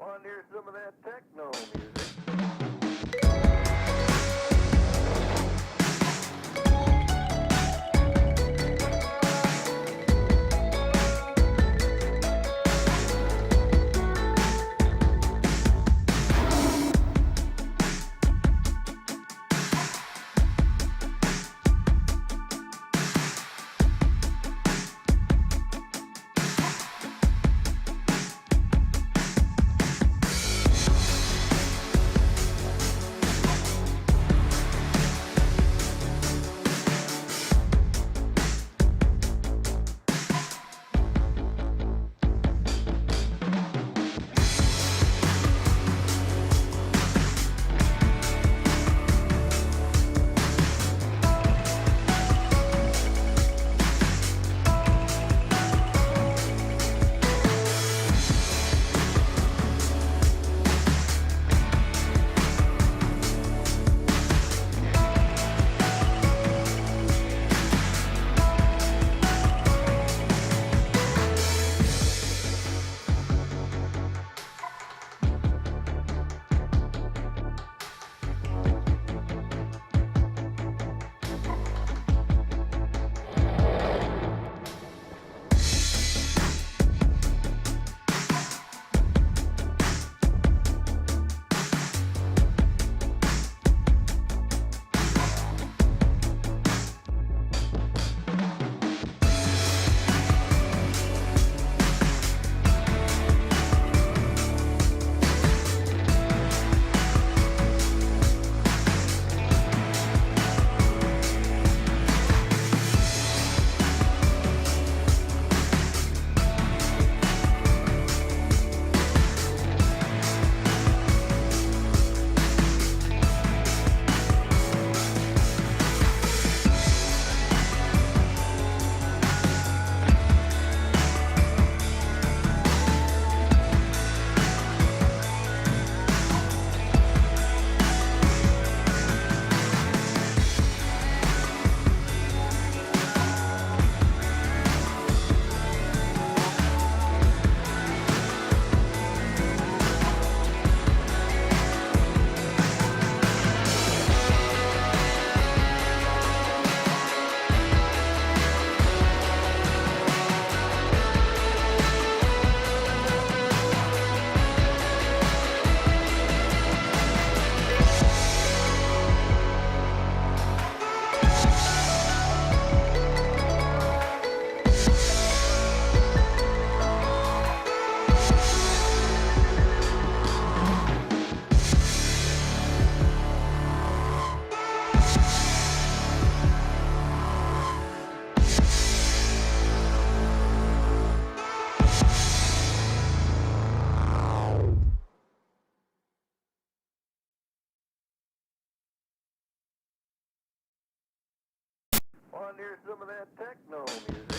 Want to hear some of that techno music? Want to hear some of that techno music?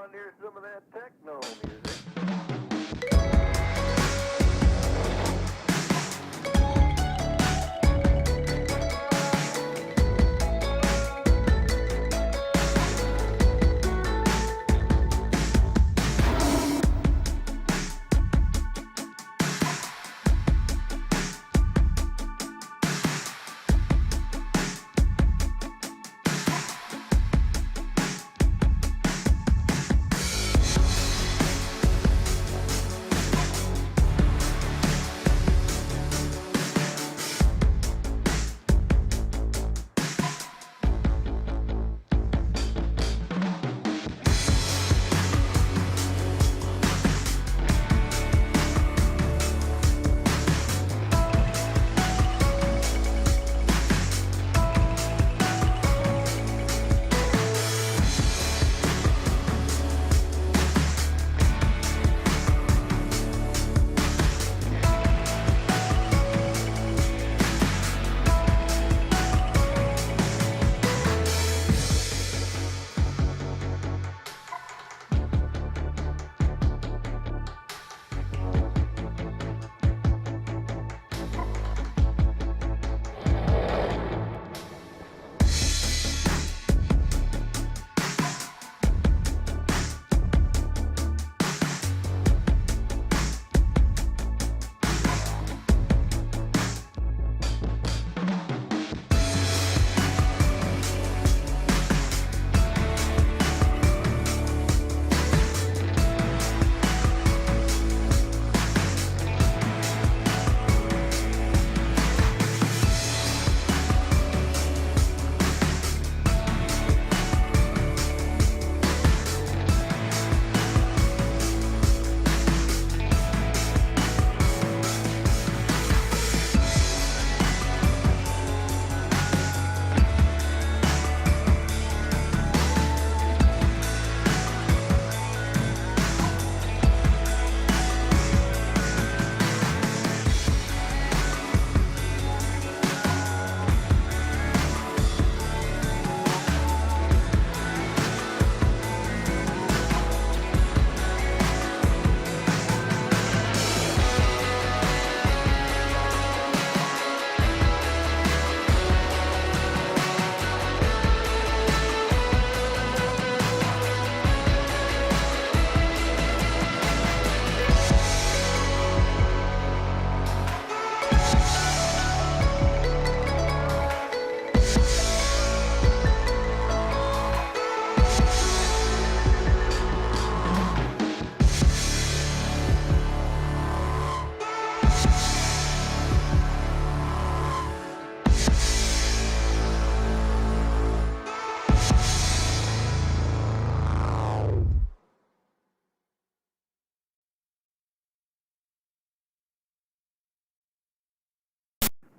Want to hear some of that techno music?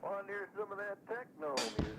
Want to hear some of that techno music?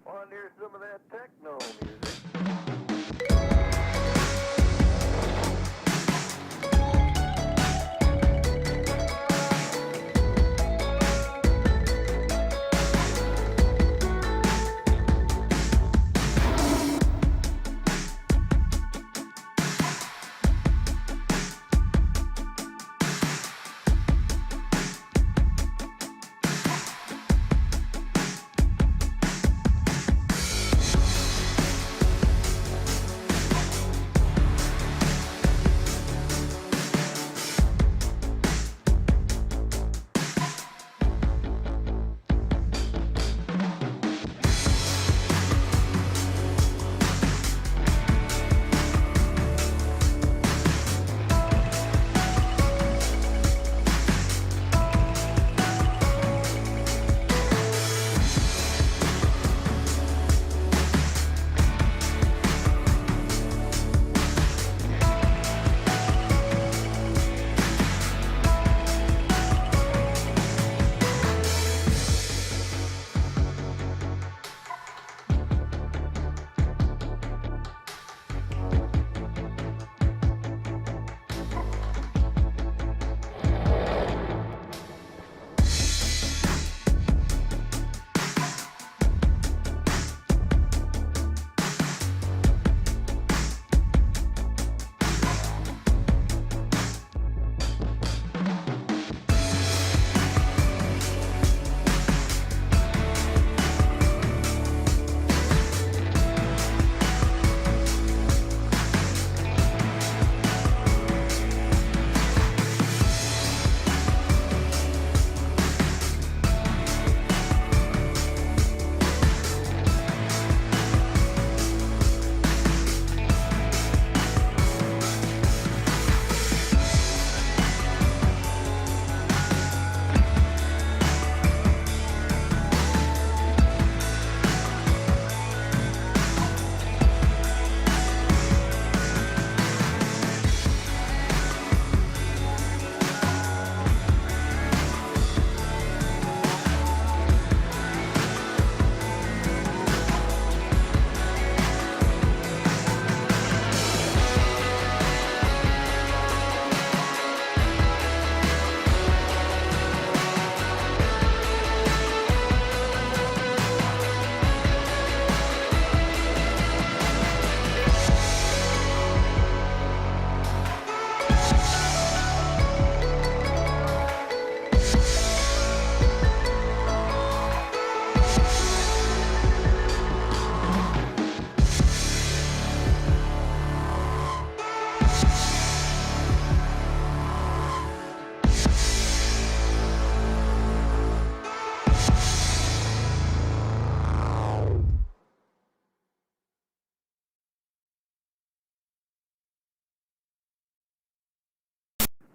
Want to hear some of that techno music?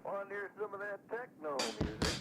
Want to hear some of that techno music?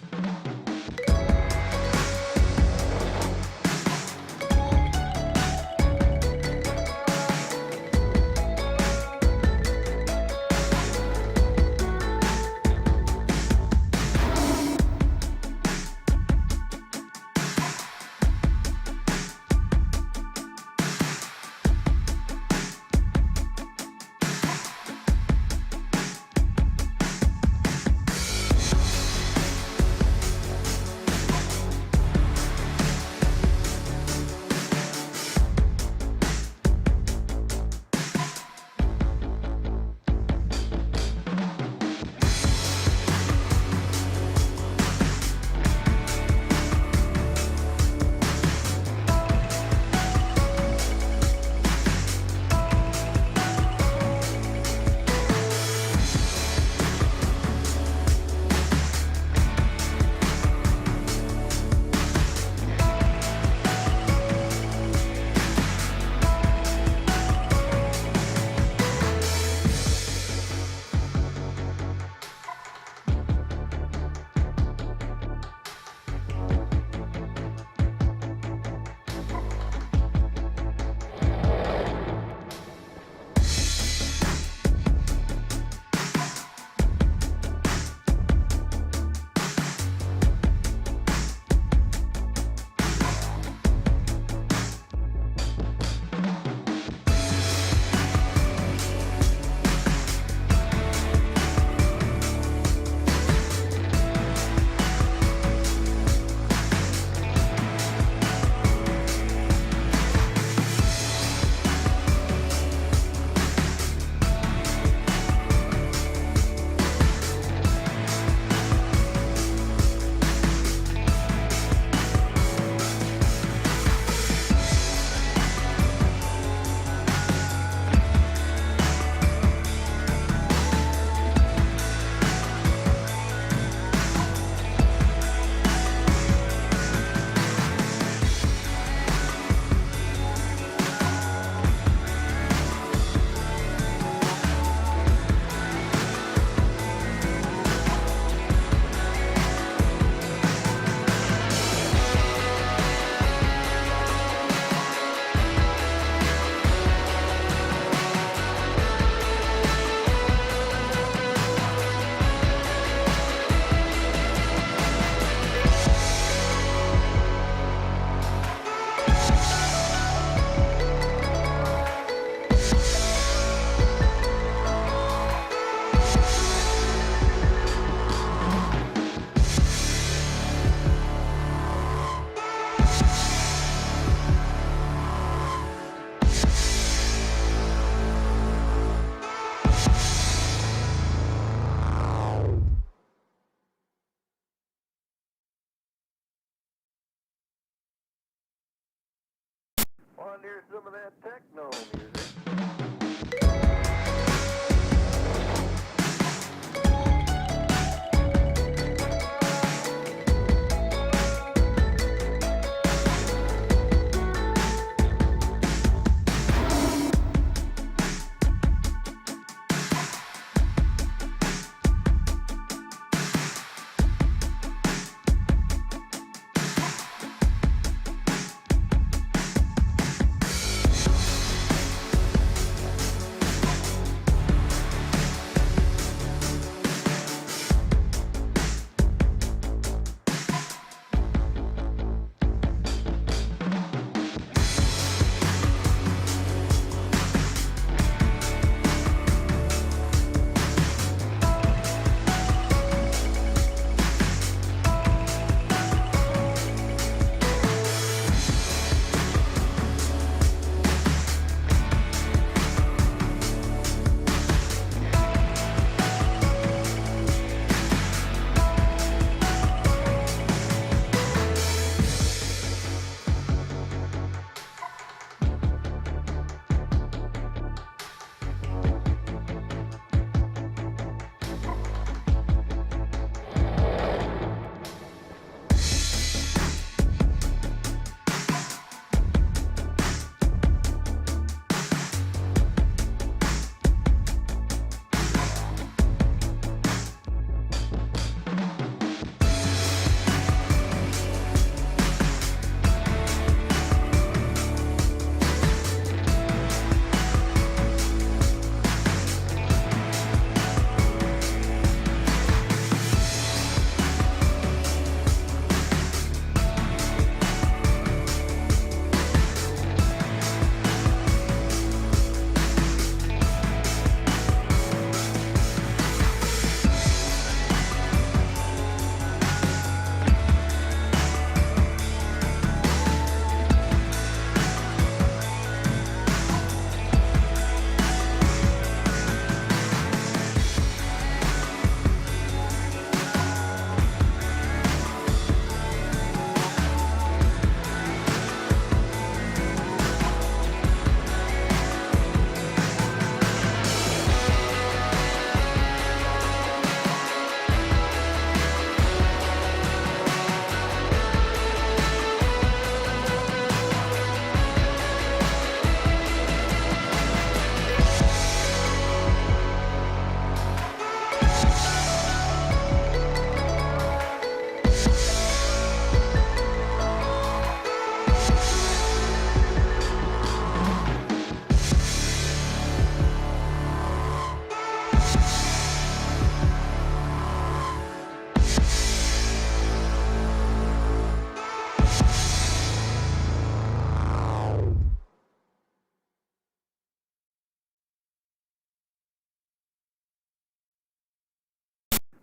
Want to hear some of that techno music?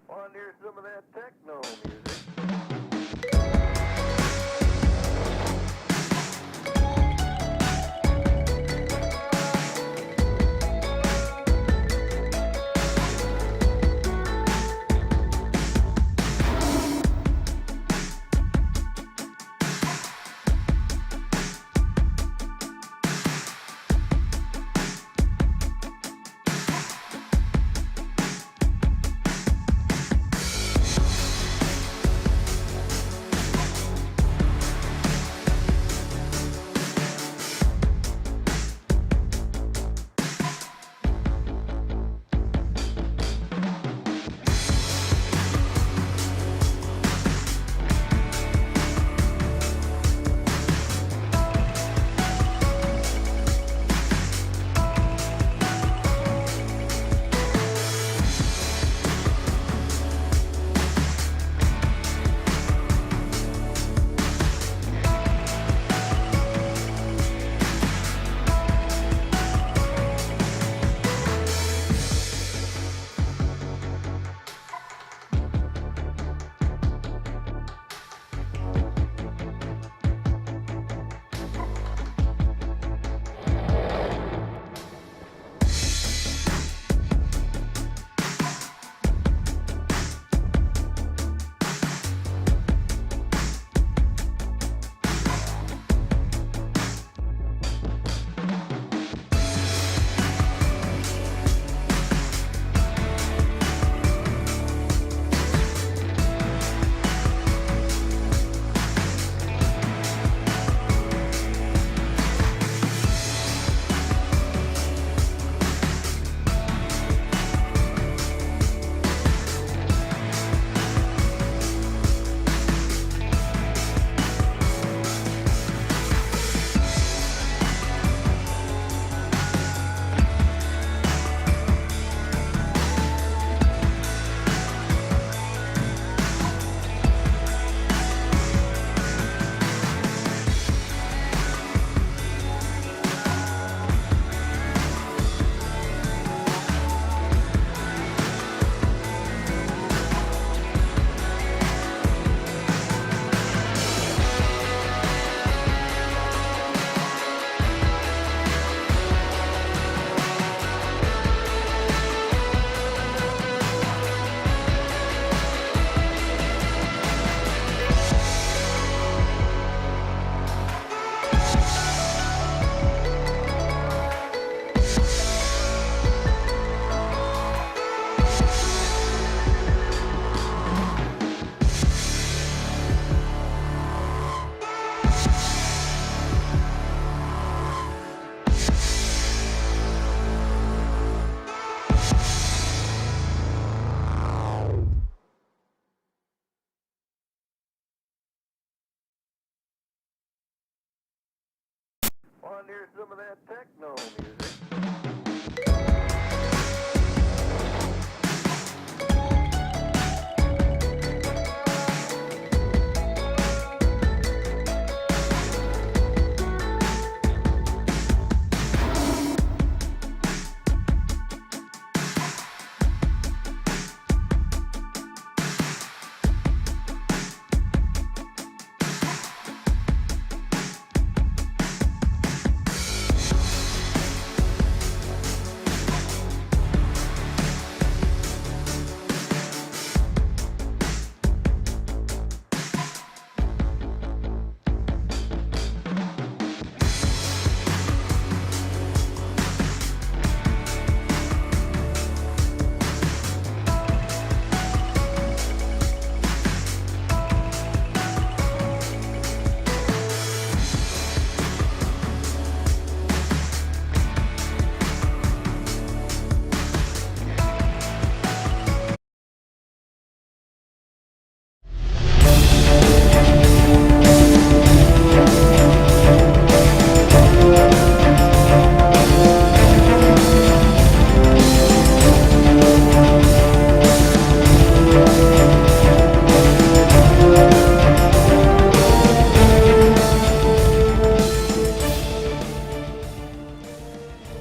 Want to hear some of that techno music? Want to hear some of that techno music?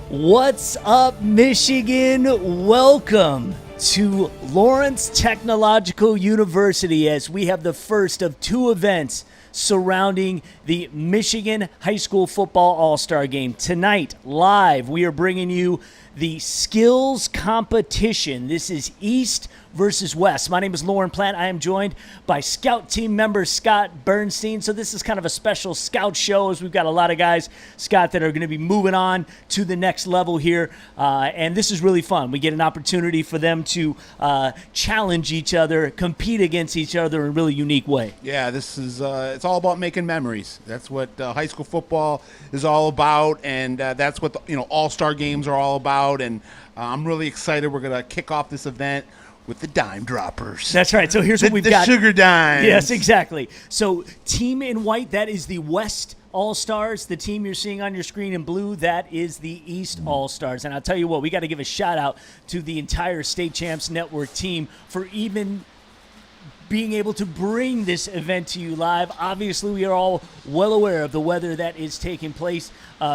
What's up, Michigan? Welcome to Lawrence Technological University as we have the first of two events surrounding the Michigan High School Football All-Star Game. Tonight, live, we are bringing you the skills competition. This is East versus West. My name is Lauren Platt. I am joined by Scout team member Scott Bernstein. So this is kind of a special Scout show as we've got a lot of guys, Scott, that are going to be moving on to the next level here. And this is really fun. We get an opportunity for them to challenge each other, compete against each other in a really unique way. Yeah, this is it's all about making memories. That's what high school football is all about, and that's what all-star games are all about. And I'm really excited. We're going to kick off this event with the dime droppers. That's right. So here's what we've got. The sugar dimes. Yes, exactly. So team in white, that is the West All-Stars. The team you're seeing on your screen in blue, that is the East All-Stars. And I'll tell you what, we got to give a shout-out to the entire State Champs Network team for even being able to bring this event to you live. Obviously, we are all well aware of the weather that is taking place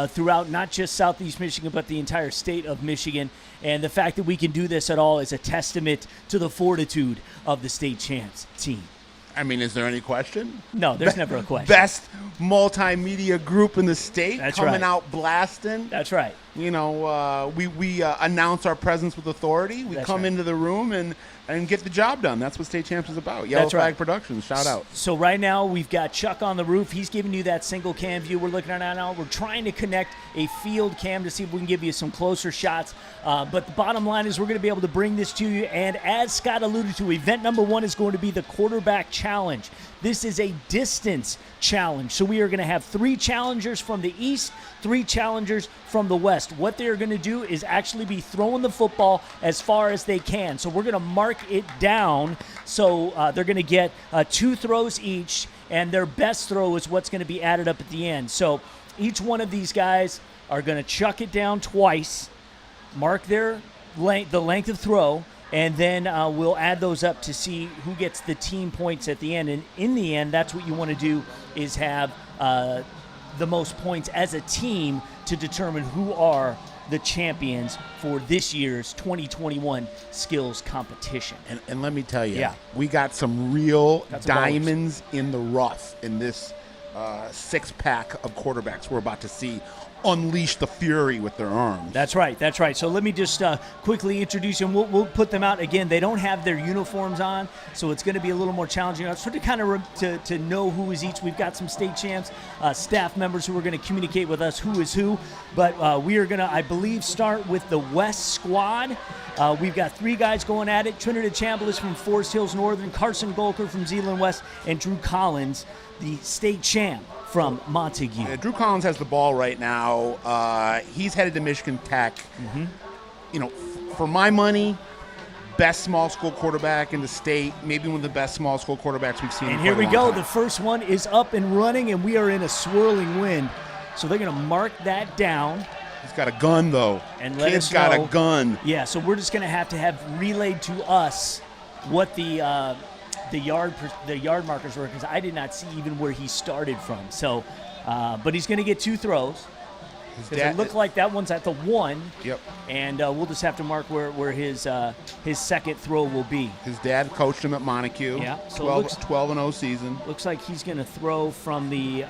throughout not just Southeast Michigan, but the entire state of Michigan. And the fact that we can do this at all is a testament to the fortitude of the State Champs team. I mean, is there any question? No, there's never a question. Best multimedia group in the state. That's coming right. out blasting. That's right. We announce our presence with authority. We That's come right. into the room and get the job done. That's what State Champs is about. Yellow That's right. Flag Productions. Shout out. So right now we've got Chuck on the roof. He's giving you that single cam view we're looking at now. We're trying to connect a field cam to see if we can give you some closer shots. But the bottom line is we're going to be able to bring this to you. And as Scott alluded to, event number one is going to be the quarterback challenge. This is a distance challenge. So we are going to have 3 challengers from the East, 3 challengers from the West. What they're going to do is actually be throwing the football as far as they can. So we're going to mark it down. So they're going to get 2 throws each, and their best throw is what's going to be added up at the end. So each one of these guys are going to chuck it down twice, mark their the length of throw, and then we'll add those up to see who gets the team points at the end. And in the end, that's what you want to do, is have the most points as a team to determine who are the champions for this year's 2021 skills competition. And let me tell you, Yeah. we got some real Got some diamonds in the rough in this 6-pack of quarterbacks we're about to see unleash the fury with their arms. That's right. That's right. So let me just quickly introduce them. We'll put them out again. They don't have their uniforms on, so it's going to be a little more challenging. So to kind of to know who is each, we've got some state champs, staff members who are going to communicate with us who is who. But we are going to, I believe, start with the West squad. We've got 3 guys going at it: Trinidad Chambliss from Forest Hills Northern, Carson Golker from Zeeland West, and Drew Collins, the state champ from Montague. Yeah, Drew Collins has the ball right now. He's headed to Michigan Tech. Mm-hmm. For my money, best small school quarterback in the state, maybe one of the best small school quarterbacks we've seen. And in here quite we a go. long time. The first one is up and running, and we are in a swirling wind. So they're going to mark that down. He's got a gun, though. And let Kid's us got know. a gun. Yeah, so we're just going to have relayed to us what the yard markers were, because I did not see even where he started from. So, but he's going to get 2 throws. Because it looked like that one's at the 1. Yep. And we'll just have to mark where his second throw will be. His dad coached him at Montague. Yeah. So 12-0 season. Looks like he's going to throw from the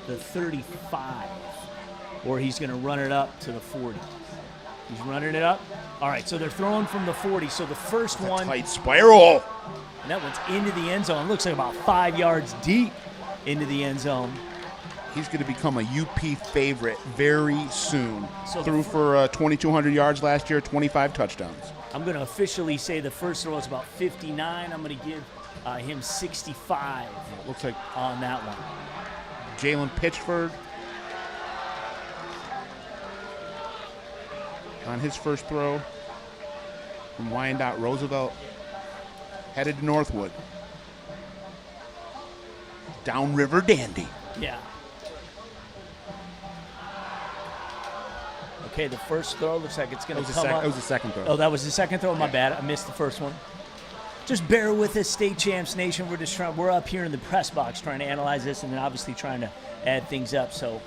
35, or he's going to run it up to the 40. He's running it up. All right, so they're throwing from the 40. So the first one, tight spiral. and that one's into the end zone. Looks like about 5 yards deep into the end zone. He's going to become a UP favorite very soon. So Threw for 2,200 yards last year, 25 touchdowns. I'm going to officially say the first throw is about 59. I'm going to give him 65 Looks like on that one. Jalen Pitchford on his first throw from Wyandotte Roosevelt, headed to Northwood. Downriver Dandy. Yeah. Okay, the first throw looks like it's going to come up. It was the second throw. Oh, that was the second throw? My bad. I missed the first one. Just bear with us, State Champs Nation. We're up here in the press box trying to analyze this, and then obviously trying to add things up. So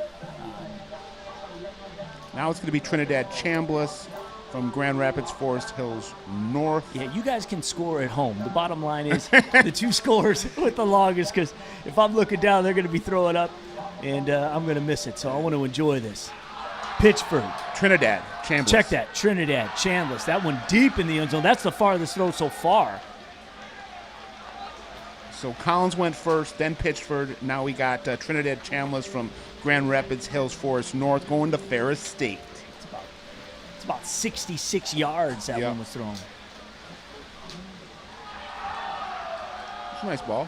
now it's going to be Trinidad Chambliss from Grand Rapids, Forest Hills North. yeah, you guys can score at home. The bottom line is the 2 scores with the longest, because if I'm looking down, they're going to be throwing up, and I'm going to miss it. So I want to enjoy this. Pittsburgh. Trinidad Chambliss. Check that. Trinidad Chambliss. That one deep in the end zone. That's the farthest throw so far. So Collins went first, then Pitchford. Now we got Trinidad Chambliss from Grand Rapids, Hills Forest North, going to Ferris State. It's about 66 yards that one was thrown. It's a nice ball.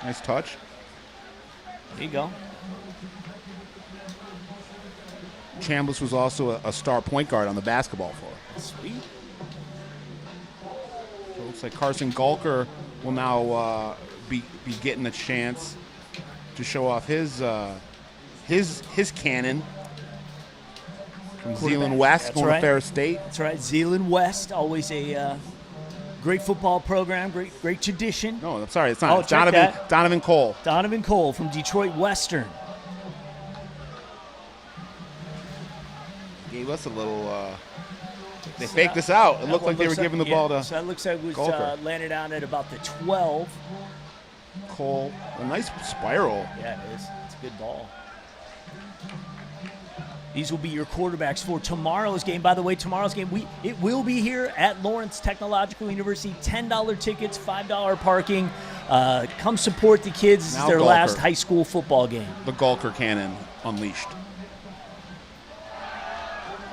Nice touch. There you go. Chambliss was also a star point guard on the basketball floor. Sweet. So it looks like Carson Gulker will now be getting a chance to show off his cannon from Zeeland West. That's going right. to Ferris State. That's right. Zeeland West, always a great football program, great tradition. No, I'm sorry, it's not. Oh, It's check that. Donovan Cole. Donovan Cole from Detroit Western. Gave us a little. They faked us out. It looked like they were giving the ball to So that looks like it was Gulker. landed out at about the 12. Cole. A nice spiral. Yeah, it is. It's a good ball. These will be your quarterbacks for tomorrow's game. By the way, tomorrow's game, it will be here at Lawrence Technological University. $10 tickets, $5 parking. Come support the kids. This is Now their Gulker. last high school football game. The Gulker cannon unleashed.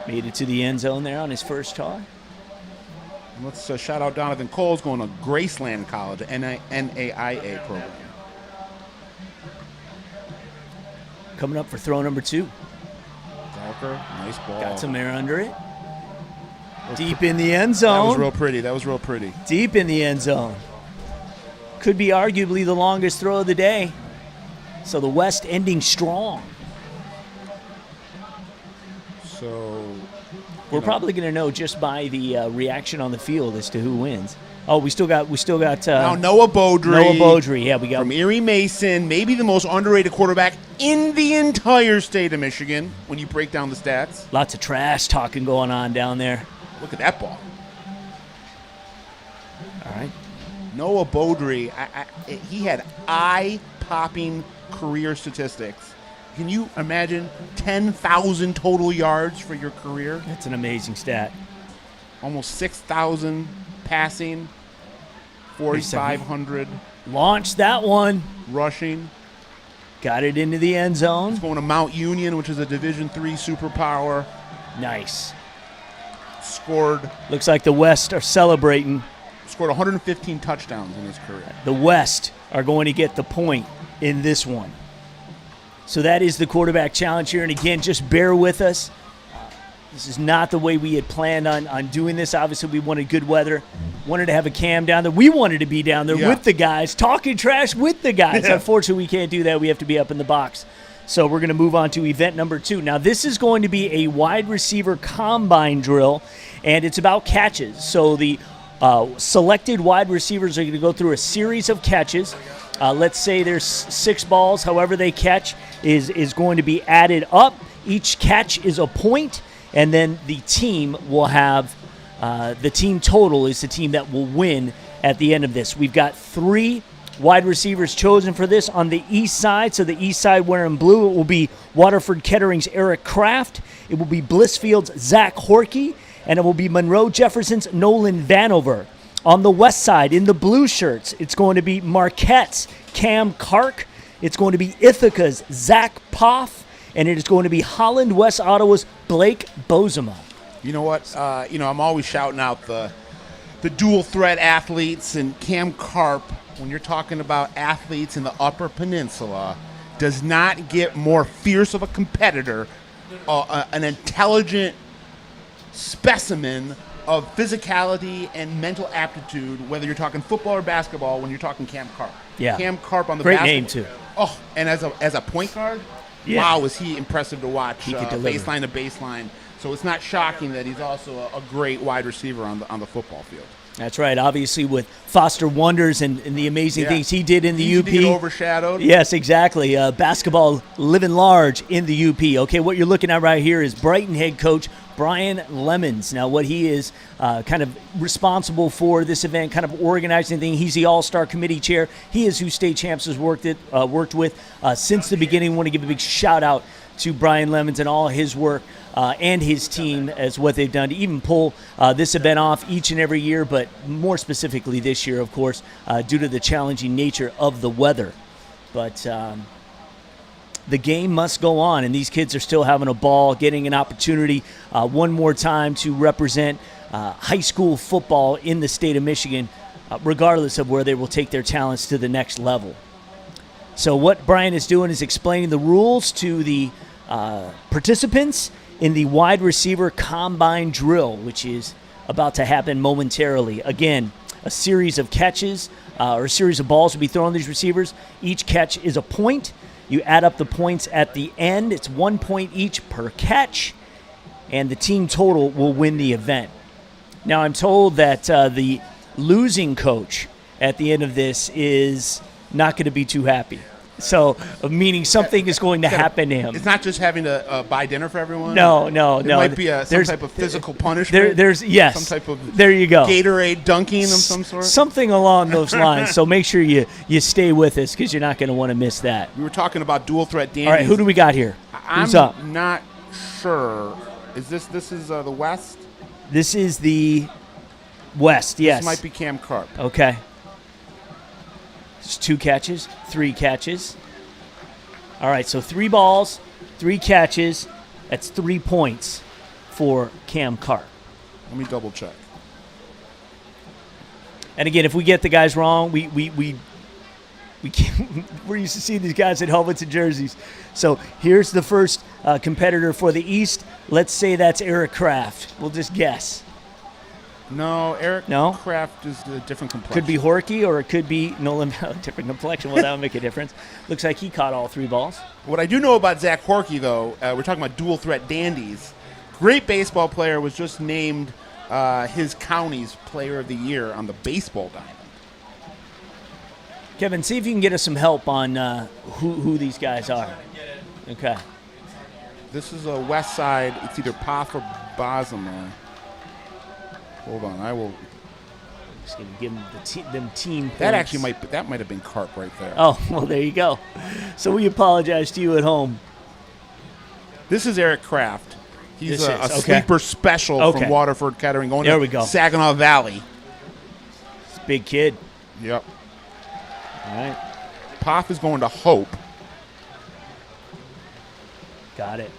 Made it to the end zone there on his first try. And let's shout out Donovan Cole's going to Graceland College, NAIA program. Coming up for throw number 2. Gulker, nice ball. Got some air under it. Deep in the end zone. That was real pretty. That was real pretty. Deep in the end zone. Could be arguably the longest throw of the day. So the West ending strong. So We're probably going to know just by the reaction on the field as to who wins. Oh, we still got now Noah Beaudry. Yeah, we got from Erie Mason, maybe the most underrated quarterback in the entire state of Michigan when you break down the stats. lots of trash talking going on down there. Look at that ball. All right. Noah Beaudry, he had eye-popping career statistics. Can you imagine 10,000 total yards for your career? That's an amazing stat. Almost 6,000 passing, 4,500 Launched that one. rushing. Got it into the end zone. Going to Mount Union, which is a Division III superpower. Nice. Scored Looks like the West are celebrating. 115 touchdowns in his career. The West are going to get the point in this one. So that is the quarterback challenge here. And again, just bear with us. This is not the way we had planned on doing this. Obviously, we wanted good weather. Wanted to have a cam down there. We wanted to be down there with the guys, talking trash with the guys. Yeah. Unfortunately, we can't do that. We have to be up in the box. So we're going to move on to event number 2. Now, this is going to be a wide receiver combine drill, and it's about catches. So the selected wide receivers are going to go through a series of catches. Let's say there's 6 balls. However they catch is going to be added up. Each catch is a point, and then the team will have the team total is the team that will win at the end of this. We've got 3 wide receivers chosen for this on the east side. So the east side wearing blue, it will be Waterford Kettering's Eric Kraft. It will be Blissfield's Zach Horkey, and it will be Monroe Jefferson's Nolan Vanover. On the west side, in the blue shirts, it's going to be Marquette's Cam Kark. It's going to be Ithaca's Zach Poff, and it is going to be Holland West Ottawa's Blake Bozema. You know what? I'm always shouting out the dual threat athletes, and Cam Karp, when you're talking about athletes in the Upper Peninsula, does not get more fierce of a competitor, an intelligent specimen of physicality and mental aptitude, whether you're talking football or basketball, when you're talking Cam Karp. Yeah. Cam Karp on the Great basketball. name, too. Oh, and as a point guard, wow, is he impressive to watch. He could deliver. Baseline to baseline. So it's not shocking that he's also a great wide receiver on the football field. That's right. Obviously, with Foster Wonders and the amazing things he did in the Easy UP. to get overshadowed. Yes, exactly. Basketball living large in the UP. Okay, what you're looking at right here is Brighton head coach Brian Lemons. Now, what he is kind of responsible for this event, kind of organizing thing. He's the All-Star Committee chair. He is who State Champs has worked with since the beginning. I want to give a big shout-out to Brian Lemons and all his work and his team as what they've done to even pull this event off each and every year, but more specifically this year, of course, due to the challenging nature of the weather. But the game must go on, and these kids are still having a ball, getting an opportunity one more time to represent high school football in the state of Michigan, regardless of where they will take their talents to the next level. So what Brian is doing is explaining the rules to the participants in the wide receiver combine drill, which is about to happen momentarily. Again, a series of catches or a series of balls will be thrown at these receivers. Each catch is a point. You add up the points at the end. It's 1 point each per catch, and the team total will win the event. Now, I'm told that the losing coach at the end of this is not going to be too happy. So, meaning something is going to happen to him. It's not just having to buy dinner for everyone. No. There might be some type of physical punishment. There's some type of there you go. Gatorade dunking of some sort. Something along those lines. So make sure you stay with us because you're not going to want to miss that. We were talking about dual threat dandies. All right, who do we got here? Who's up? I'm not sure. Is this is the West? This is the West. Yes. This might be Cam Karp. Okay. It's 2 catches, 3 catches. All right, so 3 balls, 3 catches. That's 3 points for Cam Karp. Let me double check. And again, if we get the guys wrong, we can't, we're used to seeing these guys in helmets and jerseys. So here's the first competitor for the East. Let's say that's Eric Kraft. We'll just guess. No, Eric Kraft is a different complexion. Could be Horkey or it could be Nolan. Different complexion. Well, that would make a difference. Looks like he caught all 3 balls. What I do know about Zach Horkey, though, we're talking about dual threat dandies. Great baseball player, was just named his county's player of the year on the baseball diamond. Kevin, see if you can get us some help on who these guys are. Okay. This is a West Side. It's either Poff or Bozema. Hold on, I will. Just gonna give them team points. That actually might have been Karp right there. Oh, well, there you go. So we apologize to you at home. This is Eric Kraft. He's a okay. sleeper special from Waterford Kettering going to Saginaw Valley. It's a big kid. Yep. All right. Poff is going to Hope. Got it.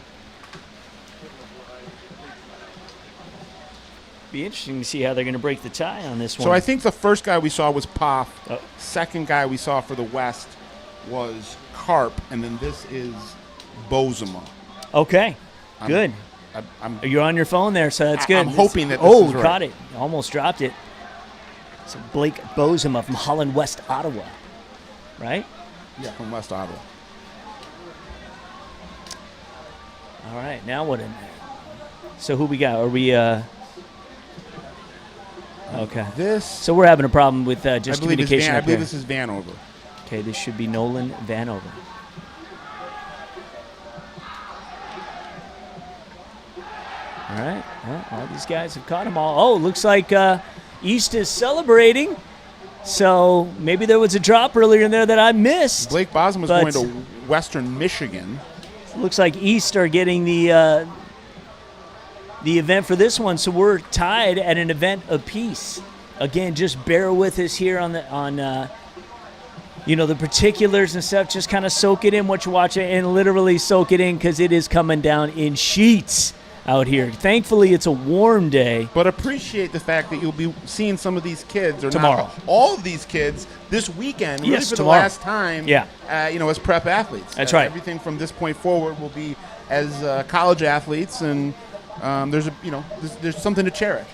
Be interesting to see how they're going to break the tie on this one. So I think the first guy we saw was Poff. Oh. Second guy we saw for the West was Karp, and then this is Bozema. Okay, good. You're on your phone there, so that's good. I'm hoping that this is right. Caught it. Almost dropped it. So Blake Bozema from Holland West, Ottawa. Right? Yeah, from West Ottawa. All right, now what? So who we got? Are we? Okay. So we're having a problem with just communication. I believe this is Vanover. Okay, this should be Nolan Vanover. All right. Well, all these guys have caught them all. Oh, looks like East is celebrating. So maybe there was a drop earlier in there that I missed. Blake Bosman was going to Western Michigan. Looks like East are getting the event for this one, so we're tied at an event apiece. Again, just bear with us here on the particulars and stuff. Just kind of soak it in what you're watching, and literally soak it in because it is coming down in sheets out here. Thankfully, it's a warm day. But appreciate the fact that you'll be seeing some of these kids, or tomorrow. Not all of these kids, this weekend, really for tomorrow. The last time, as prep athletes. That's right. Everything from this point forward will be as college athletes, and there's something to cherish.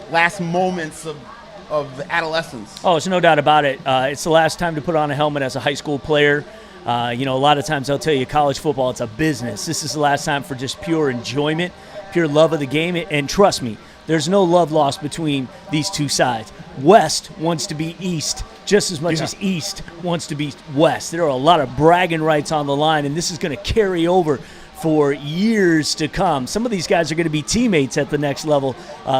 Last moments of adolescence. Oh, there's no doubt about it. It's the last time to put on a helmet as a high school player. A lot of times I'll tell you college football, it's a business. This is the last time for just pure enjoyment, pure love of the game. And trust me, there's no love lost between these two sides. West wants to be East just as much as East wants to be West. There are a lot of bragging rights on the line, and this is going to carry over for years to come. Some of these guys are going to be teammates at the next level,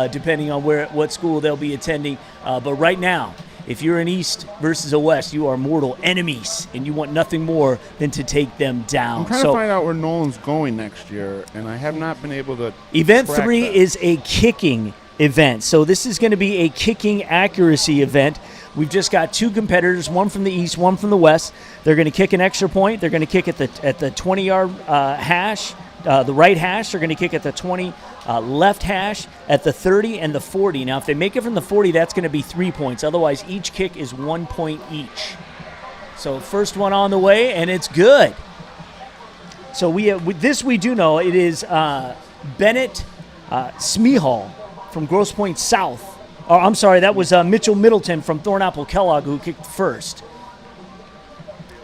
depending on what school they'll be attending. But right now, if you're an East versus a West, you are mortal enemies, and you want nothing more than to take them down. I'm trying to find out where Nolan's going next year, and I have not been able to. Event 3 is a kicking event. So this is going to be a kicking accuracy event. We've just got two competitors, one from the East, one from the West. They're going to kick an extra point. They're going to kick at the 20-yard hash, the right hash. They're going to kick at the 20 left hash, at the 30 and the 40. Now, if they make it from the 40, that's going to be 3 points. Otherwise, each kick is 1 point each. So first one on the way, and it's good. So we do know. It is Bennett Smehall from Grosse Pointe South. Oh, I'm sorry, that was Mitchell Middleton from Thornapple Kellogg who kicked first.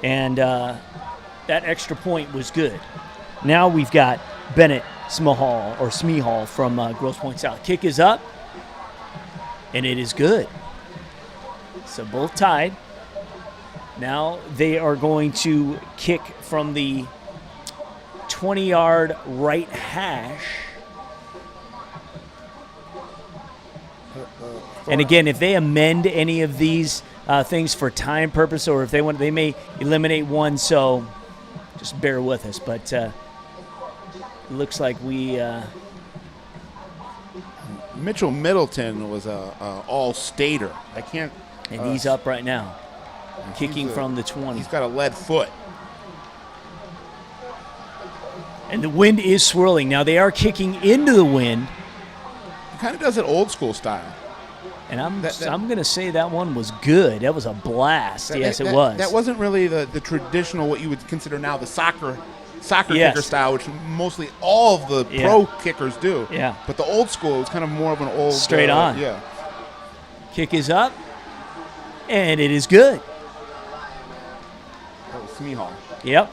And that extra point was good. Now we've got Bennett Smehall from Grosse Pointe South. Kick is up, and it is good. So both tied. Now they are going to kick from the 20-yard right hash. And again, if they amend any of these things for time purpose, or if they want, they may eliminate one. So just bear with us. But it looks like we. Mitchell Middleton was a all-stater. I can't. And he's up right now, kicking from the 20. He's got a lead foot. And the wind is swirling. Now they are kicking into the wind. He kind of does it old school style. And I'm going to say that one was good. That was a blast. Yes, it was. That wasn't really the traditional, what you would consider now the soccer kicker style, which mostly all of the pro kickers do. Yeah. But the old school was kind of more of an old. Straight on. Yeah. Kick is up, and it is good. That was Smehall. Yep.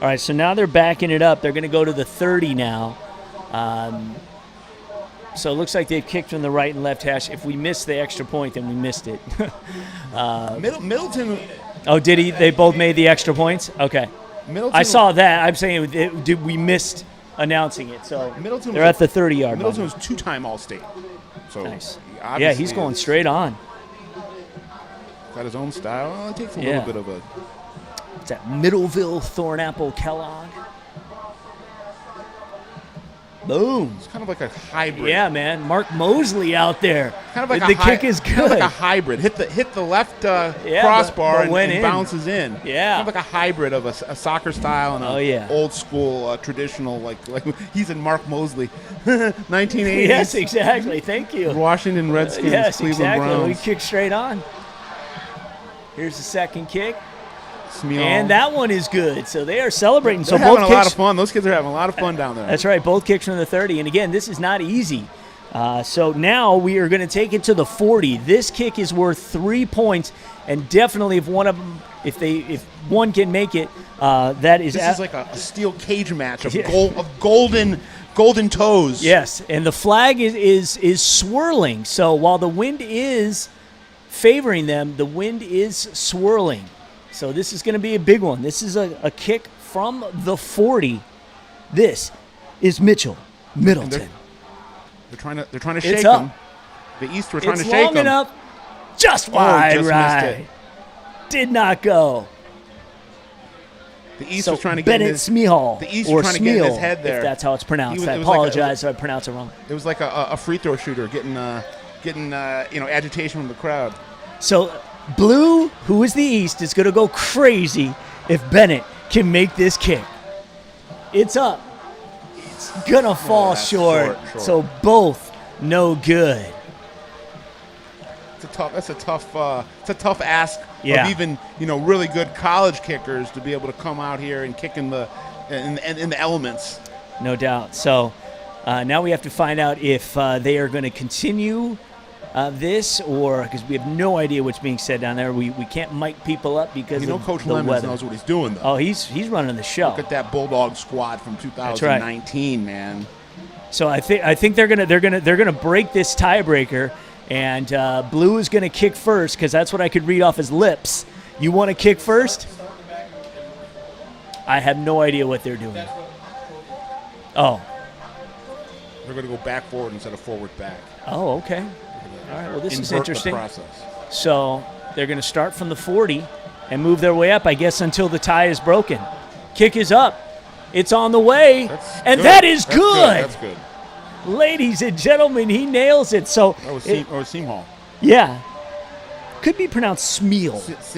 All right, so now they're backing it up. They're going to go to the 30 now. So it looks like they've kicked from the right and left hash. If we missed the extra point, then we missed it. Middleton. Oh, did he? They both made the extra points? Okay. Middleton, I saw that. I'm saying we missed announcing it. So Middleton they're at the 30-yard line. Middleton was two-time All-State. So nice. Yeah, he's going straight on. Got his own style. Well, it takes a little bit of a. It's at Middleville Thornapple Kellogg. Boom. It's kind of like a hybrid. Yeah, man. Mark Mosley out there. Kind of like the kick is good. Kind of like a hybrid. Hit the left crossbar and bounces in. Yeah. Kind of like a hybrid of a soccer style and a old school traditional like he's in Mark Mosley, 1980s. Yes, exactly. Thank you. Washington Redskins. Yes, Cleveland exactly. Browns. We kick straight on. Here's the second kick. Smeel. And that one is good. So they are celebrating. They're So having both a lot kicks. of fun. Those kids are having a lot of fun down there. That's right. Both kicks from the 30. And again, this is not easy. So now we are going to take it to the 40. This kick is worth 3 points, and definitely if one can make it, that is. This is like a steel cage match of golden toes. Yes, and the flag is swirling. So while the wind is favoring them, the wind is swirling. So this is going to be a big one. This is a kick from the 40. This is Middleton. They're trying to shake It's up. them. The East were trying It's to shake long them. enough. Just wide just right. missed it. Did not go. The East So was trying to get in Bennett his, Smehal, the East or was trying to get in his Smeel, head there. if that's how it's pronounced. I It was like apologize if I pronounce it wrong. It was like a free throw shooter getting agitation from the crowd. So Blue, who is the East, is going to go crazy if Bennett can make this kick. It's up. It's going to fall that's short. short. So both no good. It's a tough ask Yeah. of even really good college kickers to be able to come out here and kick in the elements. No doubt. So now we have to find out if they are going to continue this, or because we have no idea what's being said down there. We can't mic people up because of Coach the Lemons weather. knows what he's doing, though. Oh, he's running the show. Look at that Bulldog squad from 2019, man. So I think they're gonna break this tiebreaker, and Blue is gonna kick first because that's what I could read off his lips. You want to kick first? I have no idea what they're doing. Oh. They're going to go back forward instead of forward back. Oh, okay. All right. Well, this is interesting. The process. So they're going to start from the 40 and move their way up, I guess, until the tie is broken. Kick is up. It's on the way. That's good. That is That's good. That's good. Ladies and gentlemen, he nails it. So That was Seam Hall. yeah. Could be pronounced Smeel. Is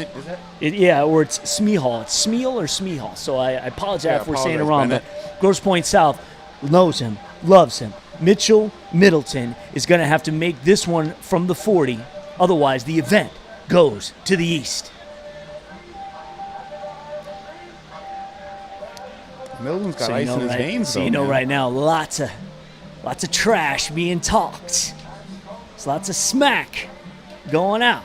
that? Or it's Smehal. It's Smeel or Smehal. So I apologize if we're saying it apologize, wrong. Bennett. But Grosse Pointe South knows him, loves him. Middleton is going to have to make this one from the 40. Otherwise, the event goes to the East. Middleton's got ice in his veins, So though. you know man. right now, lots of trash being talked. There's lots of smack going out.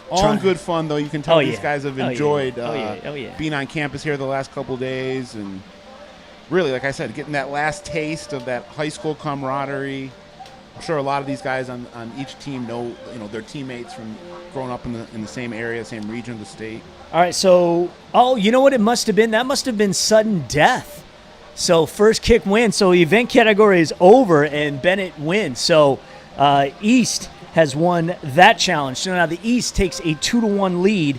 All in good fun, though. You can tell Oh, these yeah. guys have Oh, yeah. enjoyed Oh, yeah. being on campus here the last couple of days, and really, like I said, getting that last taste of that high school camaraderie. I'm sure a lot of these guys on each team know their teammates from growing up in the same area, same region of the state. All right, so, you know what it must have been? That must have been sudden death. So first kick wins. So event category is over, and Bennett wins. So East has won that challenge. So now the East takes a 2-1 lead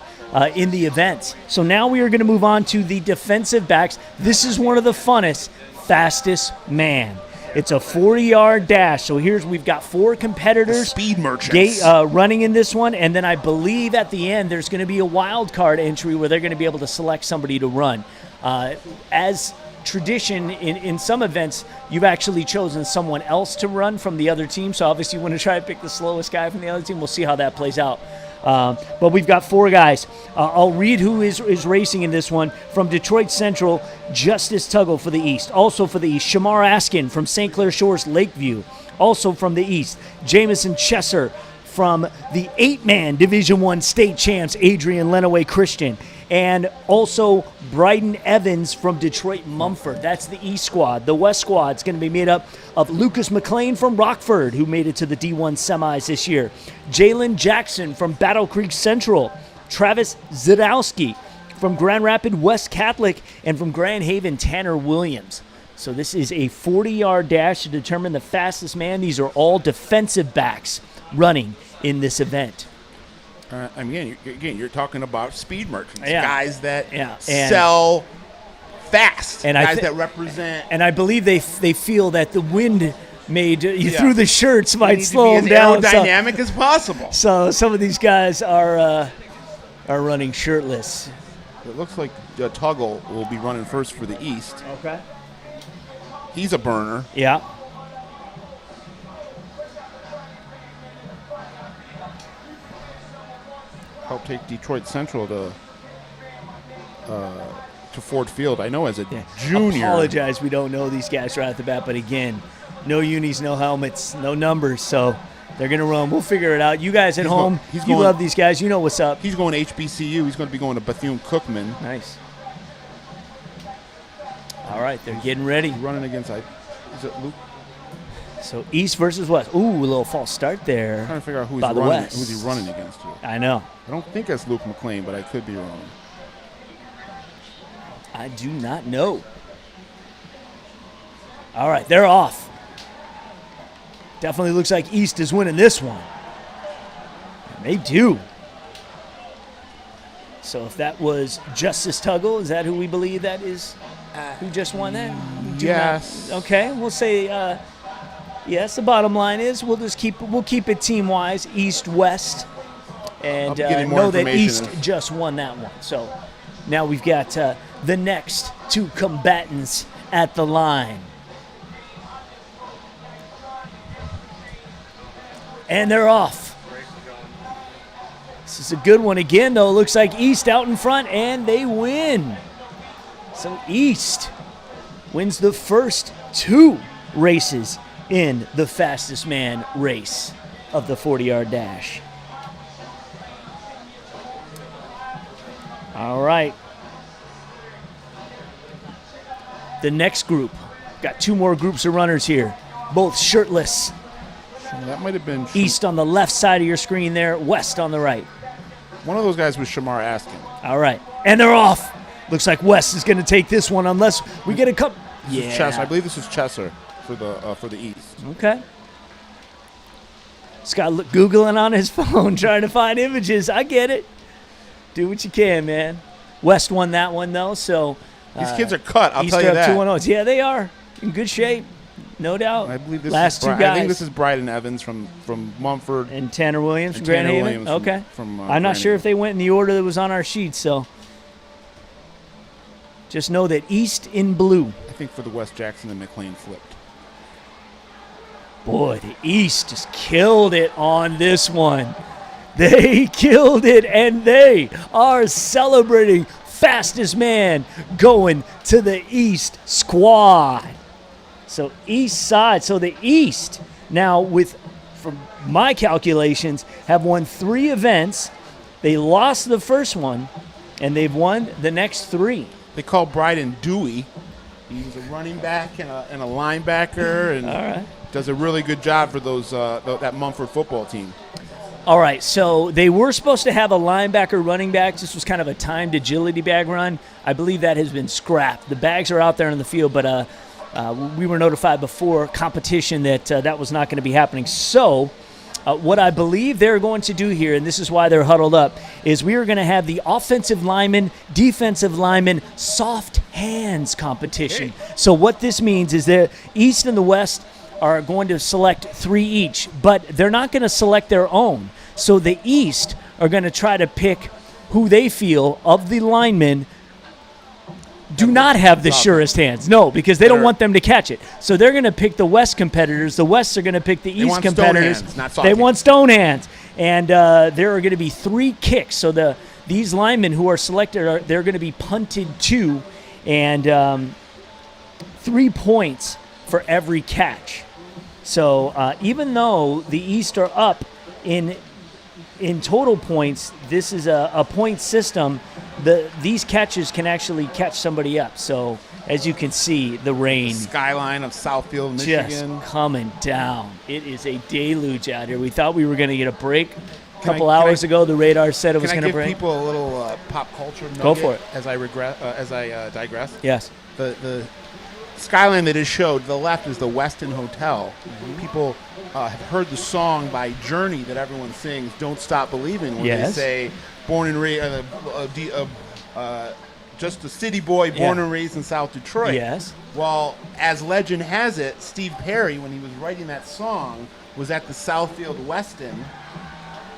in the event. So now we are going to move on to the defensive backs. This is one of the funnest, fastest man. It's a 40-yard dash. So we've got 4 competitors. Speed merchants. Running in this one, and then I believe at the end there's going to be a wild card entry where they're going to be able to select somebody to run. As tradition in some events, you've actually chosen someone else to run from the other team. So obviously you want to try to pick the slowest guy from the other team. We'll see how that plays out. But we've got 4 guys. I'll read who is racing in this one. From Detroit Central, Justice Tuggle for the East. Also for the East, Shamar Askin from St. Clair Shores Lakeview. Also from the East, Jamison Chesser from the 8-man Division I state champs, Adrian Lenaway Christian. And also Bryden Evans from Detroit Mumford. That's the East squad. The West squad is going to be made up of Lucas McLean from Rockford, who made it to the D1 semis this year. Jalen Jackson from Battle Creek Central. Travis Zidowski from Grand Rapids West Catholic. And from Grand Haven, Tanner Williams. So this is a 40-yard dash to determine the fastest man. These are all defensive backs running in this event. You're talking about speed merchants, Yeah. guys that And sell fast, and guys that represent. And I believe they feel that the wind made Yeah. through the shirts They might need slow to them be down. as aerodynamic as possible. So some of these guys are running shirtless. It looks like Tuggle will be running first for the East. Okay. He's a burner. Yeah. Help take Detroit Central to to Ford Field. I know as a junior. Apologize, we don't know these guys right off the bat, but again, no unis, no helmets, no numbers, so they're going to run. We'll figure it out. You guys at home, you love these guys. You know what's up. He's going to HBCU. He's going to be going to Bethune-Cookman. Nice. All right, they're getting ready. Running against, is it Luke? So East versus West. Ooh, a little false start there. I'm trying to figure out who's he running against here. I know. I don't think it's Luke McLean, but I could be wrong. I do not know. All right, they're off. Definitely looks like East is winning this one. And they do. So if that was Justice Tuggle, is that who we believe that is? Who just won that? Yes. Okay, we'll say yes. The bottom line is we'll keep it team wise, East West, and know that East just won that one. So now we've got the next two combatants at the line, and they're off. This is a good one again, though. Looks like East out in front, and they win. So East wins the first two races in the fastest man race of the 40-yard dash. All right. The next group. Got two more groups of runners here, both shirtless. That might have been East on the left side of your screen there, West on the right. One of those guys was Shamar Askin. All right. And they're off. Looks like West is going to take this one unless we get a couple. Yeah. Chesser. I believe this is Chesser for the East. Okay. Scott Googling on his phone trying to find images. I get it. Do what you can, man. West won that one, though, so. These kids are cut, I'll East tell you that. 2-1-0s. Yeah, they are. In good shape. No doubt. I believe this Last two guys. I think this is Bryden Evans from Mumford. And Tanner Williams from Grand Haven? Okay. I'm not sure if they went in the order that was on our sheet, so. Just know that East in blue. I think for the West, Jackson and McLean flipped. Boy, the East just killed it on this one. They killed it, and they are celebrating fastest man going to the East squad. So East side. So the East now, from my calculations, have won 3 events. They lost the first one, and they've won the next 3. They call Bryden Dewey. He's a running back and a linebacker, and all right. Does a really good job for those that Mumford football team. All right, so they were supposed to have a linebacker running back. This was kind of a timed agility bag run. I believe that has been scrapped. The bags are out there in the field, but we were notified before competition that that was not going to be happening. So what I believe they're going to do here, and this is why they're huddled up, is we are going to have the offensive lineman, defensive lineman, soft hands competition. Hey. So what this means is that East and the West are going to select 3 each, but they're not going to select their own. So the East are going to try to pick who they feel of the linemen do not have the surest hands. No, because they don't want them to catch it. So they're going to pick the West competitors. The Wests are going to pick the East competitors. They want stone hands. And there are going to be 3 kicks. So these linemen who are selected, they're going to be punted to, and 3 points for every catch. So even though the East are up in total points, this is a point system. These catches can actually catch somebody up. So as you can see, the rain. Skyline of Southfield, Michigan. Just coming down. It is a deluge out here. We thought we were going to get a break. A couple hours ago, the radar said it was going to break. Can I give people a little pop culture nugget? Go for it. As I digress? Yes. The skyline that is showed, to the left is the Westin Hotel. Mm-hmm. People have heard the song by Journey that everyone sings, Don't Stop Believing, when they say, born and raised, just a city boy born and raised in South Detroit. Yes. Well, as legend has it, Steve Perry, when he was writing that song, was at the Southfield Westin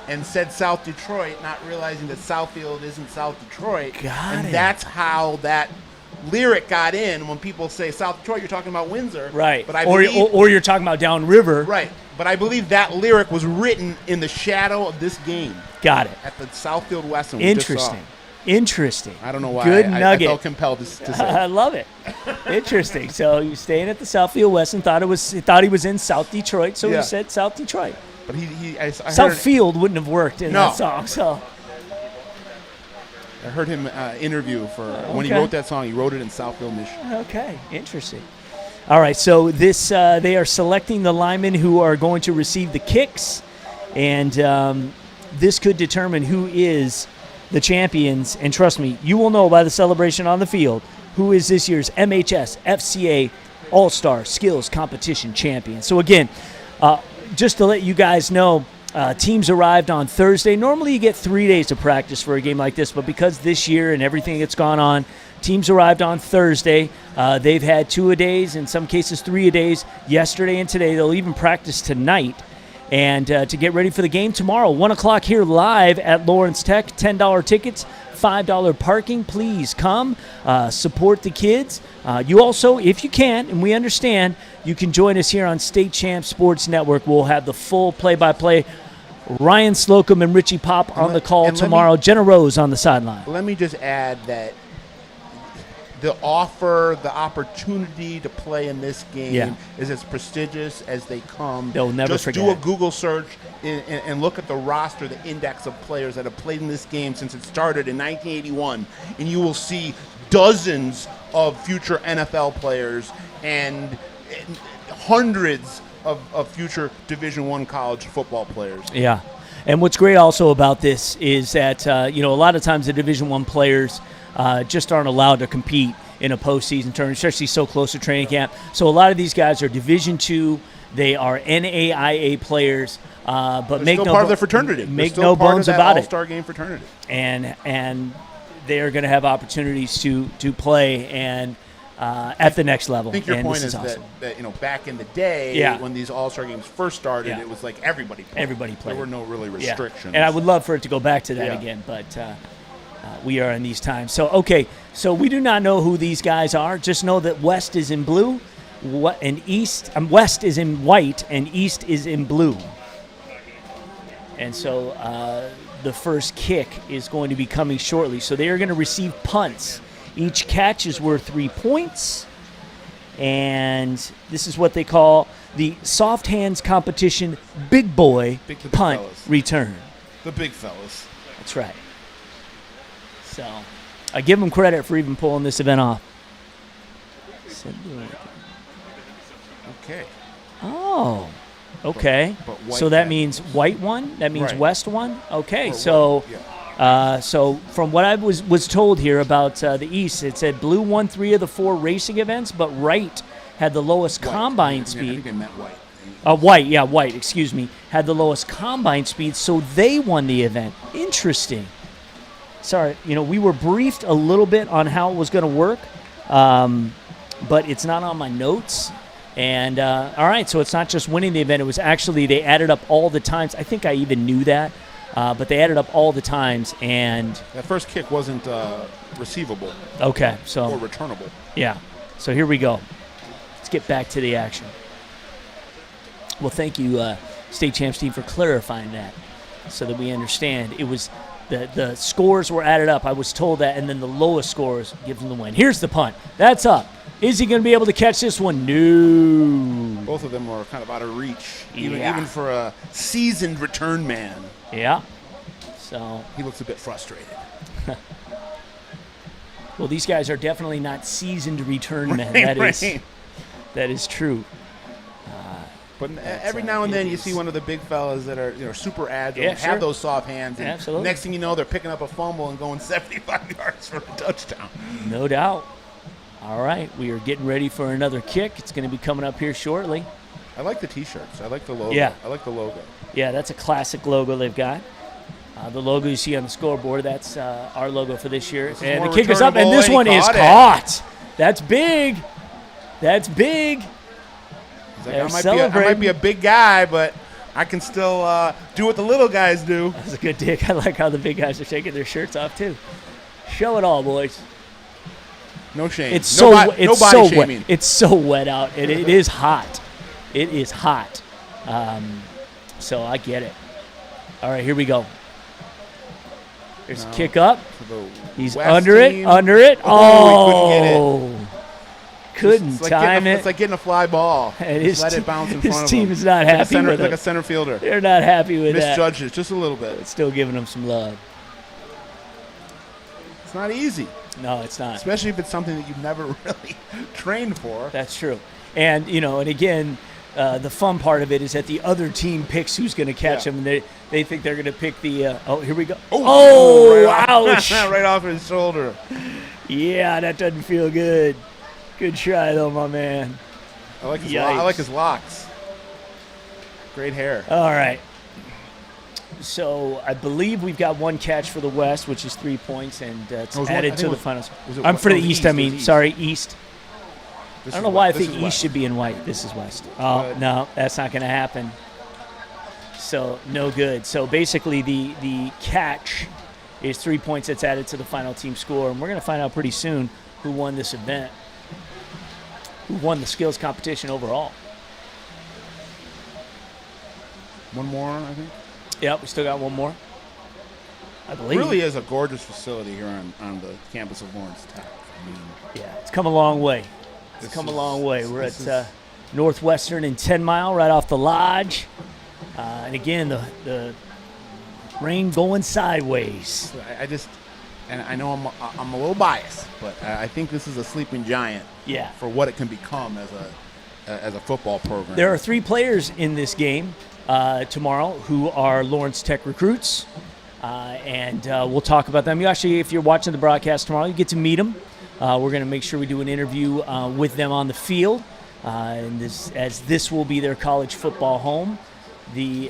and said South Detroit, not realizing that Southfield isn't South Detroit. Got it. That's how that lyric got in. When people say South Detroit, you're talking about Windsor. Right. But or you're talking about downriver. Right. But I believe that lyric was written in the shadow of this game. Got it. At the Southfield Westin. Interesting. Interesting. I don't know why. Good I nugget. felt compelled to say. I love it. Interesting. So he was staying at the Southfield West and thought he was in South Detroit, so Yeah. he said South Detroit. But I heard, Southfield wouldn't have worked in that song. So I heard him interview for when he Okay. wrote that song. He wrote it in Southfield, Michigan. okay, interesting. All right, so this they are selecting the linemen who are going to receive the kicks, and this could determine who is the champions. And trust me, you will know by the celebration on the field who is this year's MHSFCA All-Star Skills Competition champion. So again, just to let you guys know, teams arrived on Thursday. Normally you get 3 days of practice for a game like this, but because this year and everything that's gone on, teams arrived on Thursday. They've had 2-a-days, in some cases 3-a-days, yesterday and today. They'll even practice tonight. And to get ready for the game tomorrow, 1 o'clock here live at Lawrence Tech, $10 tickets, $5 parking. Please come, support the kids. You also, if you can, and we understand, you can join us here on State Champ Sports Network. We'll have the full play-by-play. Ryan Slocum and Richie Pop on the call tomorrow. Jenna Rose on the sideline. Let me just add that the opportunity to play in this game is as prestigious as they come. They'll never just forget do a it. Google search and look at the roster, the index of players that have played in this game since it started in 1981, and you will see dozens of future NFL players and hundreds of future Division I college football players. Yeah. And what's great also about this is that, a lot of times the Division I players just aren't allowed to compete in a postseason tournament, especially so close to training camp. So a lot of these guys are Division II. They are NAIA players, but They're make still no part of the fraternity. Make They're no still part bones of that about it. All-Star game fraternity. And they are going to have opportunities to play and at the next level. I think your and point this is awesome. that back in the day when these All-Star games first started, it was like everybody played. Everybody played. There were no really restrictions. And I would love for it to go back to that again, but we are in these times. So we do not know who these guys are. Just know that West is in blue, West is in white, and East is in blue. And so the first kick is going to be coming shortly. So they are going to receive punts. Each catch is worth 3 points. And this is what they call the soft hands competition big boy punt fellas. return. The big fellas. That's right. So I give them credit for even pulling this event off. Okay. Oh, okay. But white So that hat. means white one? That means Right. West one? Okay, Or so white, yeah. so from what I was told here about the East, it said Blue won 3 of the 4 racing events, but Wright had the lowest White. combine I speed. think they meant white. White, excuse me, had the lowest combine speed, so they won the event. Interesting. Sorry, we were briefed a little bit on how it was going to work, but it's not on my notes. And, all right, so it's not just winning the event. It was actually they added up all the times. I think I even knew that, but they added up all the times. And That first kick wasn't receivable okay, or so, returnable. yeah. So here we go. Let's get back to the action. Well, thank you, State Champs team, for clarifying that so that we understand. It was the scores were added up. I was told that, and then the lowest scores give them the win. Here's the punt. That's up. Is he going to be able to catch this one? No. Both of them were kind of out of reach, Yeah. even for a seasoned return man. Yeah. So, He looks a bit frustrated. well, these guys are definitely not seasoned return men. Right. That is true. But every now and then you see one of the big fellas that are super agile, Yeah, and sure. have those soft hands, and Absolutely. next thing you know, they're picking up a fumble and going 75 yards for a touchdown. No doubt. All right, we are getting ready for another kick. It's going to be coming up here shortly. I like the T-shirts. I like the logo. Yeah. I like the logo. Yeah, that's a classic logo they've got. The logo you see on the scoreboard, that's our logo for this year. This is And the more kick is up, and returnable, this and he one is caught it. caught. That's big. That's big. He's like, They're I might celebrating. be a big guy, but I can still do what the little guys do. That's a good dig. I like how the big guys are taking their shirts off, too. Show it all, boys. No shame. It's no so body it's so wet. shaming. It's so wet out, and it is hot. It is hot. So I get it. All right, here we go. There's a kick up. To the He's West under team. it, under it. Oh, he couldn't It's like time it. It's like getting a fly ball. And Just let it bounce in front of his team him. is not happy with like it. a center fielder. They're not happy with that. Misjudged it just a little bit. But still giving him some love. It's not easy, No, it's not. especially if it's something that you've never really trained for. That's true. And, and again, the fun part of it is that the other team picks who's going to catch Yeah. them, and they think they're going to pick the here we go. right ouch. right off his shoulder. Yeah, that doesn't feel good. Good try, though, my man. I like his, Yikes. I like his locks. Great hair. All right. So I believe we've got one catch for the West, which is 3 points, and it's was one- added I to think the it finals. was it I'm West? for the No, it was East, East. I It was mean. East. Sorry, East. This I don't is know why I This think is East should be in white. This is West. Oh, Good. no, that's not going to happen. So no good. So basically the catch is 3 points that's added to the final team score, and we're going to find out pretty soon who won this event, who won the skills competition overall. One more, I think. Yep, we still got one more. I It believe. really is a gorgeous facility here on the campus of Lawrence Tech. I mean, Yeah, it's come a long way. It's This come a is- long way. We're this at is- Northwestern and 10 Mile, right off the lodge. And again, the rain going sideways. I just, and I know I'm a little biased, but I think this is a sleeping giant Yeah. for what it can become as a football program. There are 3 players in this game tomorrow who are Lawrence Tech recruits, and we'll talk about them. You actually, if you're watching the broadcast tomorrow, you get to meet them. We're going to make sure we do an interview with them on the field, and this will be their college football home. The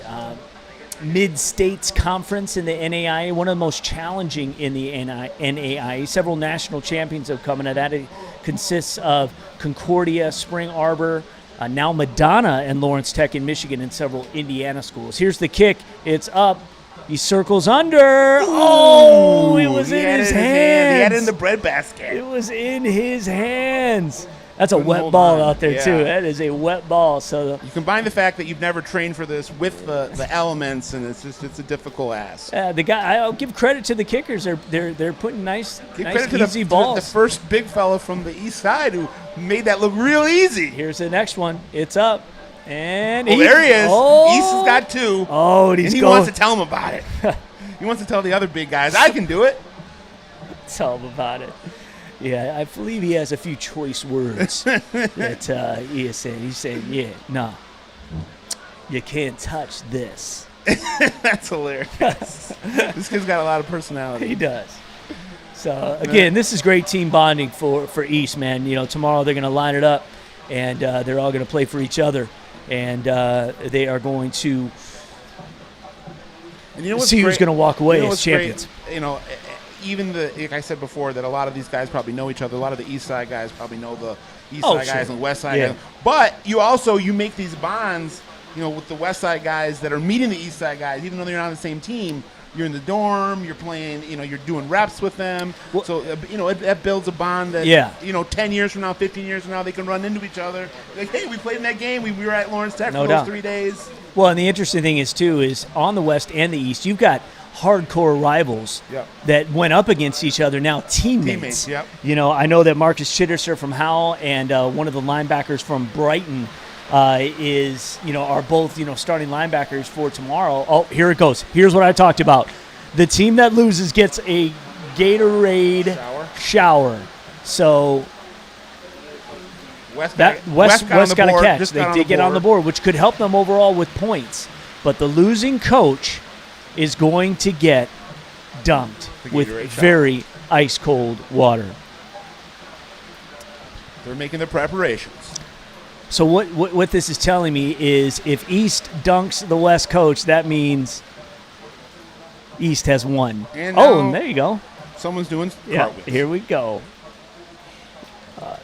Mid-States Conference in the NAIA, one of the most challenging in the NAIA. Several national champions have come into that. It consists of Concordia, Spring Arbor, now Madonna and Lawrence Tech in Michigan, and several Indiana schools. Here's the kick. It's up. He circles under. Oh, it was in his hands. He had it in the breadbasket. It was in his hands. That's a Couldn't wet hold ball on. out there, Yeah. too. That is a wet ball. So You combine the fact that you've never trained for this with the elements, and it's a difficult ask. the guy, I'll give credit to the kickers. They're putting nice Give credit to easy the balls. first big fella from the east side who made that look real easy. Here's the next one. It's up. And Oh, there he is. Oh, East has got 2. Oh, and he's and he going. wants to tell him about it. He wants to tell the other big guys, I can do it. Tell him about it. Yeah, I believe he has a few choice words that he is saying. He's saying, yeah, no, you can't touch this. That's hilarious. This kid's got a lot of personality. He does. So, again, this is great team bonding for East, man. Tomorrow they're going to line it up, and they're all going to play for each other. And they are going to And you know what's see who's great? going to walk away You know as what's great? champions. Even like I said before, that a lot of these guys probably know each other. A lot of the East Side guys probably know the East Oh, Side sure. guys and West Side Yeah. guys. But you make these bonds, with the West Side guys that are meeting the East Side guys, even though they're not on the same team. You're in the dorm. You're playing. You're doing reps with them. Well- So that builds a bond that 10 years from now, 15 years from now, they can run into each other. Like, hey, we played in that game. We were at Lawrence Tech No for doubt. those 3 days. Well, and the interesting thing is, too, is on the West and the East, you've got hardcore rivals Yep. that went up against each other, now teammates. Yep. I know that Marcus Chittiser from Howell and one of the linebackers from Brighton are both, starting linebackers for tomorrow. Oh, here it goes. Here's what I talked about. The team that loses gets a Gatorade shower. So West West got a catch. They did get on the board, which could help them overall with points. But the losing coach is going to get dumped The with Gatorade shower. very ice-cold water. They're making their preparations. So what this is telling me is if East dunks the West coach, that means East has won. And And there you go. Someone's doing Yeah, cartwheels. here we go.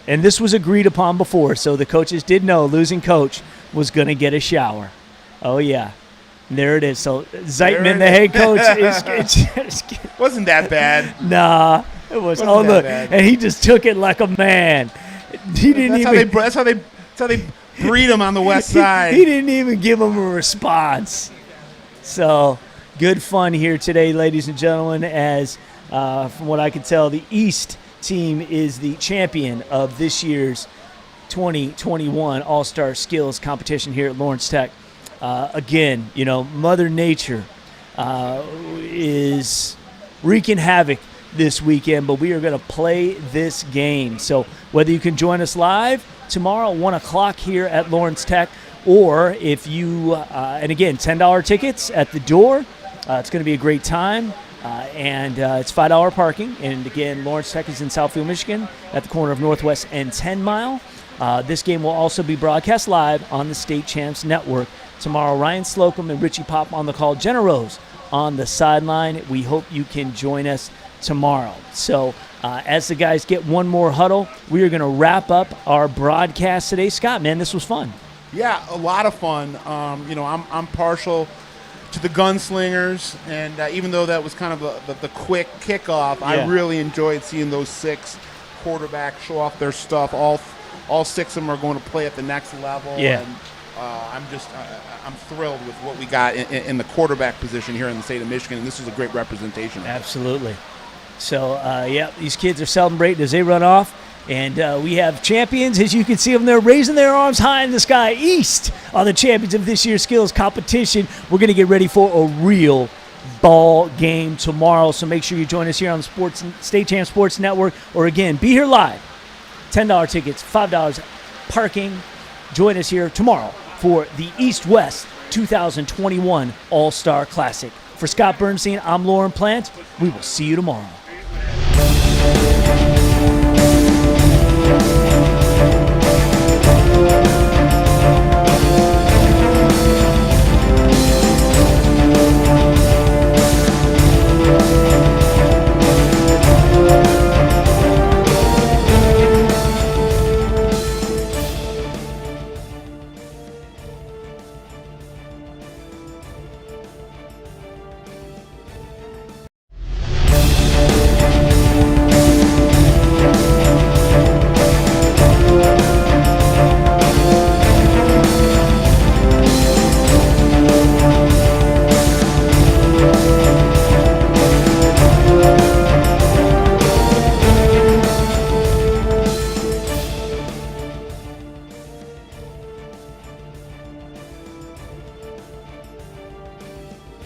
And this was agreed upon before, so the coaches did know losing coach was going to get a shower. Oh, yeah. And there it is. So Zeitman, the head coach, is Wasn't that bad? nah. It was. Wasn't Oh, that look. bad. And he just took it like a man. He didn't That's how they breed them on the West Side. He didn't even give him a response. So good fun here today, ladies and gentlemen, as From what I can tell, the East team is the champion of this year's 2021 All-Star Skills Competition here at Lawrence Tech. Again, Mother Nature is wreaking havoc this weekend, but we are going to play this game. So whether you can join us live tomorrow at 1 o'clock here at Lawrence Tech, or if you, and again, $10 tickets at the door. It's going to be a great time. And it's $5 parking. And again, Lawrence Tech is in Southfield, Michigan, at the corner of Northwest and 10 Mile. This game will also be broadcast live on the State Champs Network tomorrow. Ryan Slocum and Richie Pop on the call. Jenna Rose on the sideline. We hope you can join us tomorrow. So as the guys get one more huddle, we are going to wrap up our broadcast today. Scott, man, this was fun. Yeah, a lot of fun. I'm partial to the gunslingers, and even though that was kind of the quick kickoff, I really enjoyed seeing those 6 quarterbacks show off their stuff. All 6 of them are going to play at the next level. Yeah. And I'm thrilled with what we got in the quarterback position here in the state of Michigan, and this is a great representation. Absolutely. So, these kids are celebrating as they run off. And we have champions, as you can see them there, raising their arms high in the sky. East are the champions of this year's skills competition. We're going to get ready for a real ball game tomorrow. So make sure you join us here on the State Champ Sports Network. Or again, be here live. $10 tickets, $5 parking. Join us here tomorrow for the East-West 2021 All-Star Classic. For Scott Bernstein, I'm Lauren Plant. We will see you tomorrow.